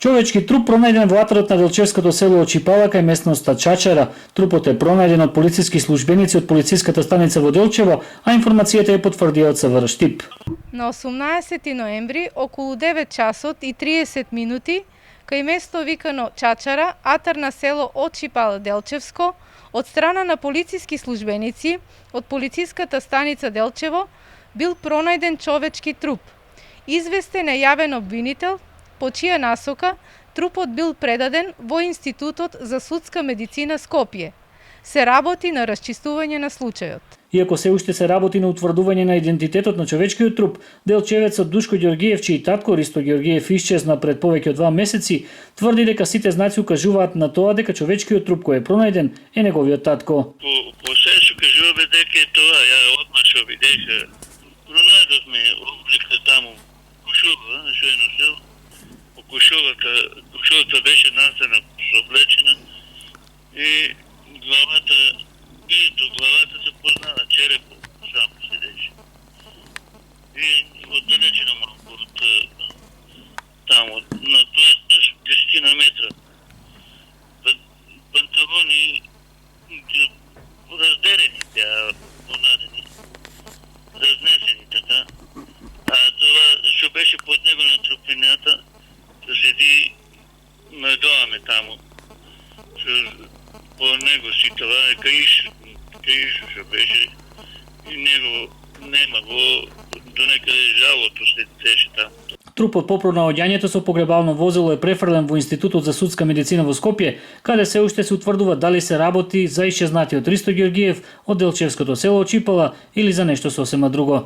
Човечки труп пронајден во атарот на Делчевското село Очипала кај местноста Чачара. Трупот е пронајден од полициски службеници од полициската станица во Делчево, а информацијата е потврдија од СВР Штип. На 18 ноември, околу 9 часот и 30 минути, кај место викано Чачара, атар на село Очипала Делчевско, од страна на полициски службеници од полициската станица Делчево, бил пронајден човечки труп. Известен е јавен обвинител, по чија насока трупот бил предаден во Институтот за судска медицина Скопје. Се работи на расчистување на случајот. Иако се уште се работи на утврдување на идентитетот на човечкиот труп, делчевецот Душко Ѓоргиев, чиј татко Ристо Ѓоргиев исчезна пред повеќе од 2 месеци, тврди дека сите знаци укажуваат на тоа дека човечкиот труп кој е пронајден е неговиот татко. По се се кажува дека е тоа, ја одмah што видех. Пронајдовме облика таму, кушува, што е носил. Кушовата беше насена, соблечена и главата, бидето главата се познава, черепо само седеше. И оддалечено малко од таму, на тоа 10 метра. Панталони раздерени беа, понадени, разнесени така. А това што беше под него на трупината, да седи надоаме таму. По него си това е каиш што беше. И него нема го до некаде жалото след теше таму. Трупот по пронаоѓањето со погребално возило е префрлен во Институтот за судска медицина во Скопје, каде се уште се утврдува дали се работи за исчезнатиот Ристо Ѓоргиев од Делчевското село Очипала или за нешто сосема друго.